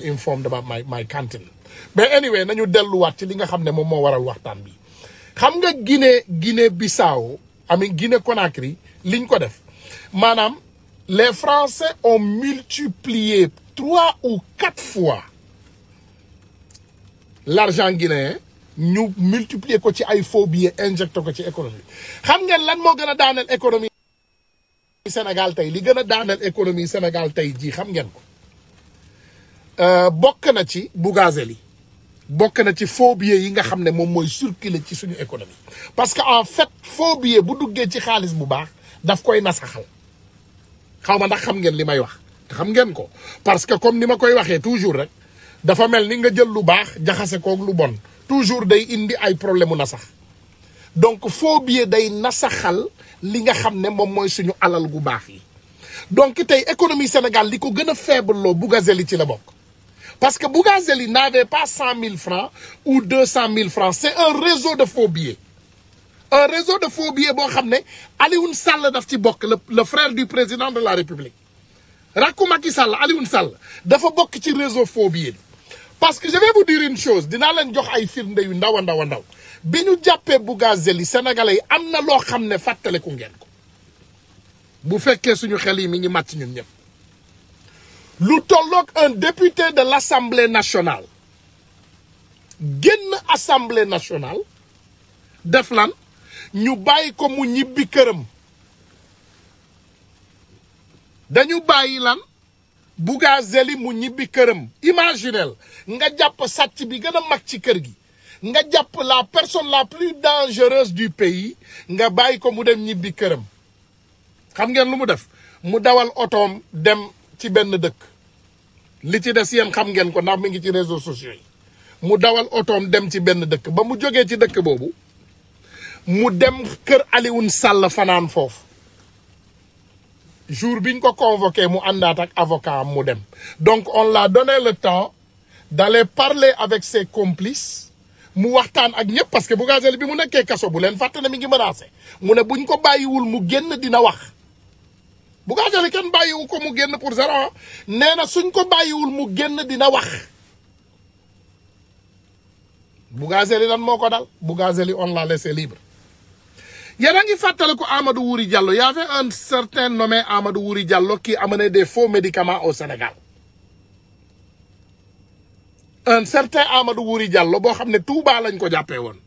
informed about my canteen. But anyway, nañu delluwaat ci li nga xam ne moom moo waral waxtaan bi xam nga Guinée Bissau Guinée Conakry liñ ko def maanaam les Français ont multiplié 3 ou 4 fois l'argent guinéen ñu multiplier ko ci ay faux billets injecté ko ci économie xam ngeen lan moo gën a daaneel économie Sénégal tey li gën a daaneel économie Sénégal tey jii xam ngeen ko bokk na ci Bougazelli bokk na ci faux billets yi nga xam ne moom mooy circuler ci suñu économie parce que en fait faux billet bu duggee ci xaalis bu baax daf koy nasaxal xaw ma ndax xam ngeen li may wax xam ngeen ko parce que comme ni ma koy waxee toujours rek dafa mel ni nga jël lu baax jaxase koog lu bon toujours day indi ay problème mu nasax donc faux billet day nasaxal li nga xam ne moom mooy suñu alal gu baax yi donc tey économie Sénégal li ko gën a faible loo Bougazelli ci la bokk parce que Bougazelli n'avait pas 100 000 francs ou 200 000 francs c'est un réseau de faux billets un réseau de faux billets boo xam ne Alioune Sall daf ci bokk le frère du président de la République rakku Macky Sall Alioune Sall dafa bokk ci réseau faux billets parce que je vais vous dire une chose dinaa leen jox ay firnde yu ndaw a ndaw a ndaw bi ñu jàppee Bougazelli sénégalais yi am na loo xam ne fàttaleku ngeen ko bu fekkee suñu xel yi mi ngi màcc ñun ñëpp lu tolloog un député de l'Assemblée nationale génn Assemblée nationale def lan ñu bàyyi ko mu ñibbi këram dañu bàyyi lan Bougazelli mu ñibbi këram imaginel nga jàpp sàcc bi gën a mag ci kër gi nga jàpp la personne la plus dangereuse du pays nga bàyyi ko mu dem ñibbi këram xam ngeen lu mu def mu dawal otoom dem ci benn dëkk li ci des yéen xam ngeen ko ndax mi ngi ci réseaux sociaux yi mu dawal otoom dem ci benn dëkk ba mu jógee ci dëkk boobu mu dem kër Alioune Sall fanaan foofu jour biñ ko convoqué mu àndaat ak avocat am mu dem donc on l'a donné le temps d'aller parler avec ses complices mu waxtaan ak ñëpp parce que Bougazelli bi mu nekkee kaso bu leen fàtte ne mi ngi menacé mu ne buñ ko bàyyiwul mu génn dina wax Bougazelli kenn bàyyiwu ko mu génn pour zéro nee na suñ ko bàyyiwul mu génn dina wax Bougazelli lan moo ko dal Bougazelli on l'a laissé libre yéen a ngi fàttale ko Amadou Wuri Diallo y avait un certain nommé Amadou Wuri Diallo qui amenait des faux médicaments au Sénégal un certain Amadou Wuri Diallo boo xam ne Touba lañ ko jàppee woon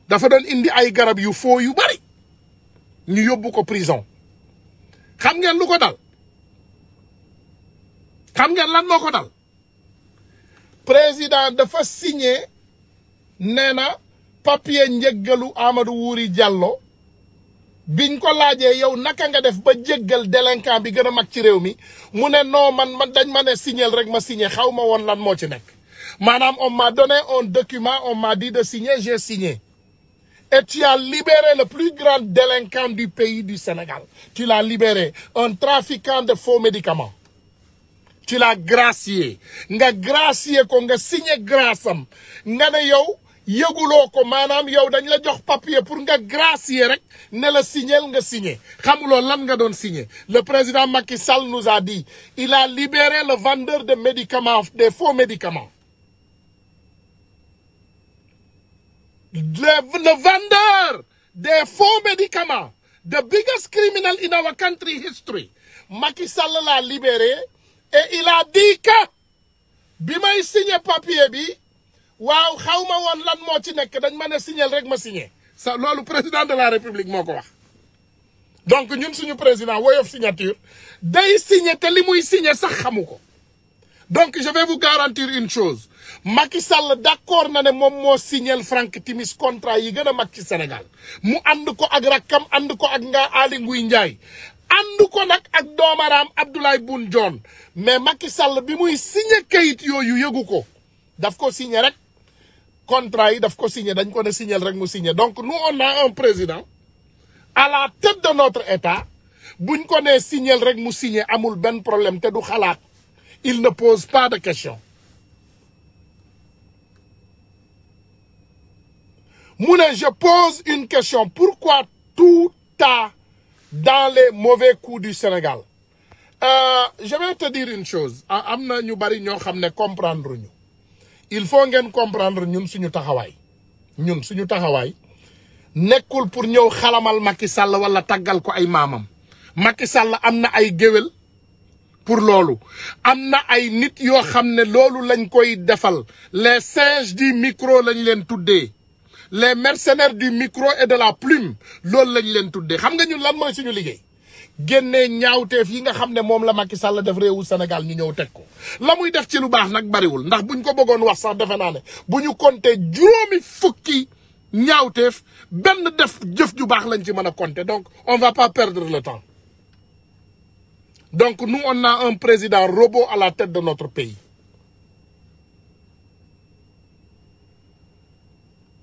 dafa doon indi ay garab yu faux yu bari ñu yóbbu ko prison xam ngeen lu ko dal xam ngeen lan moo ko dal président dafa signé nee na papier njëggalu Amadou Wuri Diallo biñ ko laajee yow naka nga def ba jéggal délinquant bi gën a mag ci réew mi mu ne non man dañ ma ne signer rek ma signé xaw ma woon lan moo ci nekk maanaam on m'a donné un document on m'a dit de signer j'ai signé et tu as libéré le plus grand délinquant du pays du Sénégal tu l'as libéré un trafiquant de faux médicaments tu l'as gracié nga gracié ko nga signé grâce am nga ne yow yëguloo ko maanaam yow dañ la jox papier pour nga gracier rek ne la signel nga signé xamuloo lan nga doon signé le président Macky Sall nous a dit il a libéré le vendeur de médicaments des faux médicaments le vendeur des faux médicaments the biggest criminal in our country history Macky Sall l'a libéré et il a dit que bi may signé papier bi waaw xaw ma woon lan moo ci nekk dañ ma ne signer rek ma signé sa loolu président de la république moo ko wax donc ñun suñu président woyof signature day signé te li muy signé sax xamu ko donc je vais vous garantir une chose Macky Sall d'accord na ne moom moo signé Franck Timis contrat yi gën a mag ci Sénégal mu ànd ko ak rakkam ànd ko ak nga Aly Ngouille Ndiaye ànd ko nag ak doomaraam Abdoulaye Boun Dionne mais Macky Sall bi muy signé kayit yooyu yëgu ko daf ko signé rek contrat yi daf ko signé dañ ko ne signé rek mu signé donc nous on a un président à la tête de notre état buñ ko ne signé rek mu signé amul benn problème te du xalaat il ne pose pas de questions mu ne je pose une question pourquoi tout a dans les mauvais coups du Sénégal je vais te dire une chose am na ñu bari ñoo xam ne comprendre ñu il faut ngeen comprendre ñun suñu taxawaay nekkul pour ñëw xalamal Macky Sall wala taggal ko ay maamam Macky Sall am na ay géwél pour loolu am na ay nit yoo xam ne loolu lañ koy defal les singes du micro lañ leen tuddee les mercenaires du micro et de la plume loolu lañ leen tuddee xam nga ñun lan mooy suñu liggéey génnee ñaawteef yi nga xam ne moom la Macky Sall def réewu Sénégal ñu ñëw teg ko la muy def ci lu baax nag bariwul ndax buñ ko bëggoon wax sax defe naa ne bu ñu compter juróomi fukki ñaawteef benn def jëf ju baax lañ ci mën a compter donc on va pas perdre le temps donc nous on a un président robot à la tête de notre pays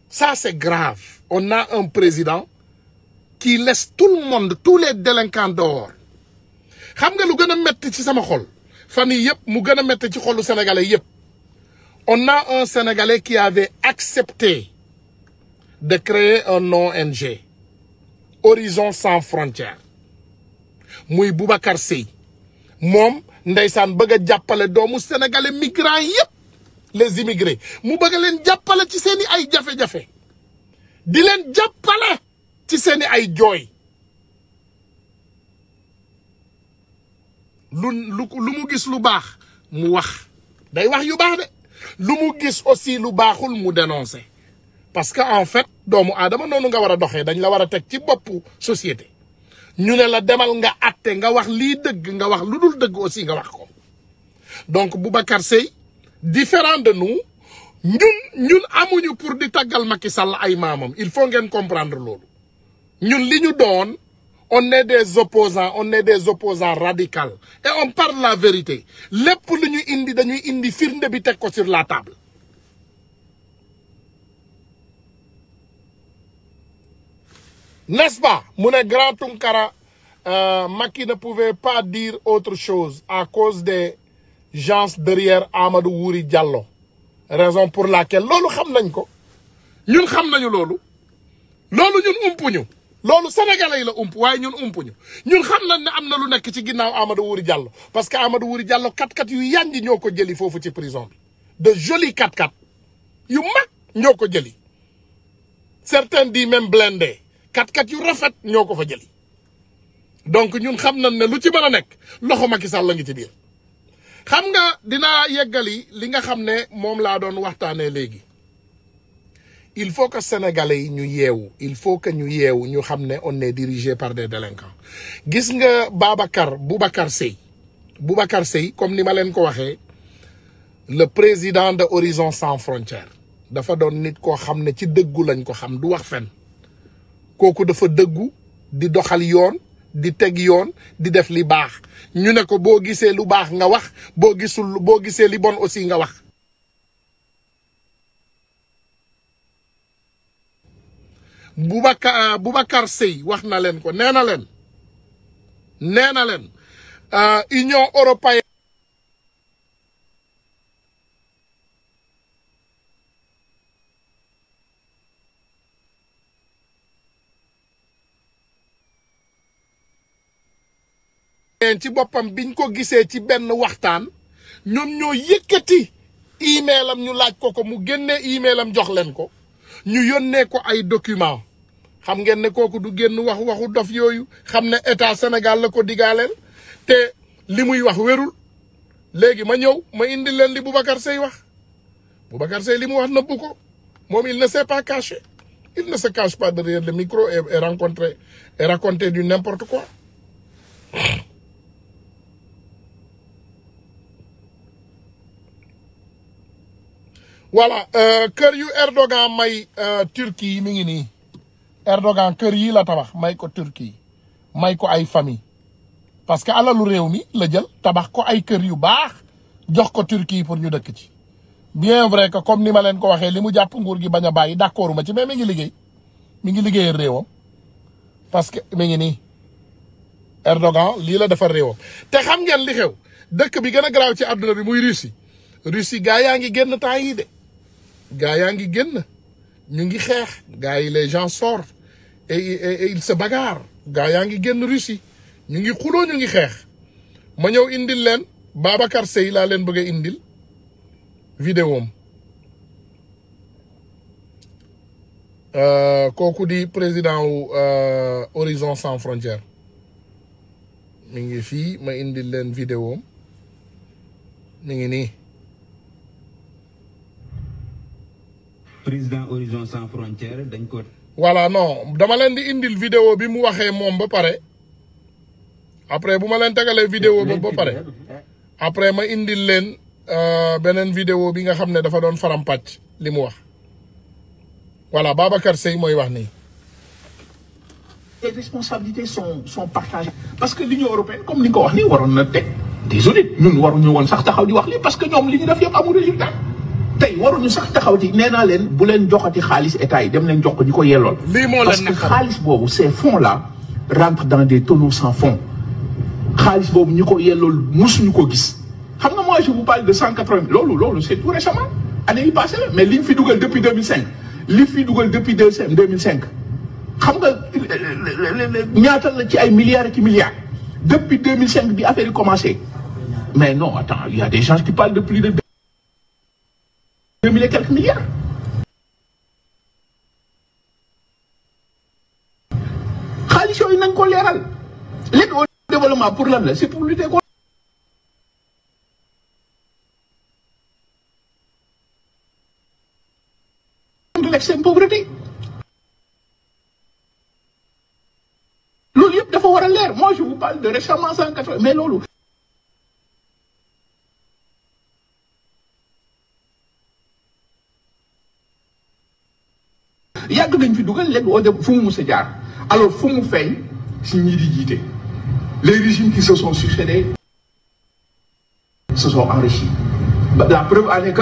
ça c'est grave on a un président qui laisse tout le monde tous les délinquants dehors xam nga lu gën a metti ci sama xol fan yii yëpp mu gën a metti ci xolu sénégalais yëpp on a un sénégalais qui avait accepté de créer un ONG Horizon Sans Frontières muy Boubacar Seye moom ndeysaan bëgg a jàppale doomu sénégalais migrants yëpp les immigrés mu bëgg leen jàppale ci seeni ay jafe-jafe di leen jàppale ci seeni ay jooy lu mu gis lu baax mu wax day wax yu baax de lu mu gis aussi lu baaxul mu dénoncer parce que en fait doomu aadama noonu nga war a doxee dañ la war a teg ci boppu société ñu ne la demal nga atte nga wax lii dëgg nga wax lu dul dëgg aussi nga wax ko donc Boubacar Seye différent de nous ñun amuñu pour di taggal Macky Sall ay maamam il faut ngeen comprendre loolu ñun li ñu doon on est des opposants radicaux et on parle la vérité lépp lu ñu indi dañuy indi firnde bi teg ko sur la table n'est-ce pas mu ne Grand Tounkara Macky ne pouvait pas dire autre chose à cause des gens derrière Amadou Wuri Diallo raison pour laquelle loolu xam nañ ko ñun xam nañu loolu ñun umpuñu loolu sénégalais yi la ump waaye ñun umpuñu ñun xam nañ ne am na lu nekk ci ginnaaw Amadou Wuri Diallo parce que Amadou Wuri Diallo kat yu yànji ñoo ko jëli foofu ci prison bi de jolis kat yu mag ñoo ko jëli certains disent même blindé kat yu rafet ñoo ko fa jëli donc ñun xam nañ ne lu ci mën a nekk loxo Macky Sall la ngi ci biir xam nga dinaa yeggali li nga xam ne moom laa doon waxtaanee léegi il faut que sénégalais yi ñu yeewu il faut que ñu yeewu ñu xam ne on est dirigé par des délinquants gis nga Boubacar Seye comme ni ma leen ko waxee le président de Horizon Sans Frontières dafa doon nit koo xam ne ci dëggu lañ ko xam du wax fen kooku dafa dëggu di doxal yoon di teg yoon di def li baax ñu ne ko boo gisee lu baax nga wax boo gisee li bon aussi nga wax Boubacar Seye wax na leen ko nee na leen Union européenne ci boppam biñ ko gisee ci benn waxtaan ñoom ñoo yëkkati email am ñu laaj ko mu génnee email am jox leen ko ñu yónnee ko ay document xam ngeen ne kooku du génn waxu dof yooyu xam ne état Sénégal la ko digaaleel te li muy wax wérul léegi ma ñëw ma indi leen li Boubacar Seye wax Boubacar Seye li mu wax nëbbu ko moom il ne s'est pas caché il ne se cache pas derrière le micro et raconter du n'importe quoi voilà kër yu Erdogan may Turquie yi mi ngi nii Erdogan kër yi la tabax may ko Turquie may ko ay famille parce que alalu réew mi la jël tabax ko ay kër yu baax jox ko Turquie pour ñu dëkk ci bien vrai que comme ni ma leen ko waxee li mu jàpp nguur gi bañ a bàyyi d'accord ma ci mais mi ngi liggéeyal réewam parce que mi ngi nii Erdogan lii la defar réewam te xam ngeen li xew dëkk bi gën a garaaw ci àdduna bi muy Russie gaa yaa ngi génn temps yi de gaa yaa ngi génn ñu ngi xeex gaa yi les gens sortent et ils se bagarrent gaa yaa ngi génn Russie ñu ngi xuloo ñu ngi xeex ma ñëw indil leen Babacar Seye laa leen bëgg a indil vidéo am kooku di président wu Horizon Sans Frontières mi ngi fii ma indil leen vidéo am mi ngi nii. président Horizon Sans Frontières dañ ko. voilà non dama leen di indil vidéo bi mu waxee moom ba pare après bu ma leen tegalee vidéo ba pare après ma indil leen beneen vidéo bi nga xam ne dafa doon faram-pàcc li mu wax voilà Babacar Seye mooy wax nii. Les responsabilités sont partagées parce que l'Union européenne comme ni nga ko wax nii waroon na teg des audits ñun waruñu woon sax taxaw di wax lii parce que ñoom li ñu def yëpp amul résultat tey waruñu sax taxaw di nee naa leen bu leen joxati xaalis état yi dem leen jox ko ñi ko yellool. parce que xaalis boobu ces fonds là rentrent dans des tonneaux sans fond xaalis boobu ñi ko yellool musuñu ko gis xam nga moi je vous parle de 180 loolu c'est tout récemment année yi passée la mais liñ fi dugal depuis 2005 li fi dugal depuis 2005 xam nga ñaata la ci ay milliards et ci milliards depuis 2005 bi affaire yi commencé mais non attends il y a des gens qui parlent de plus de 2000 et quelques milliards. xaalis yooyu nañ ko leeral l'aide au développement pour lan la c'est pour lutter contre l'extrême pauvreté. loolu yëpp dafa war a leer moi je vous parle de récemment 180 mais loolu. yàgg nañ fi dugal léegi au fu mu mus a jaar alors fu mu feeñ si ñi di jiite les régimes qui se sont succédés se sont enrichis la preuve en est que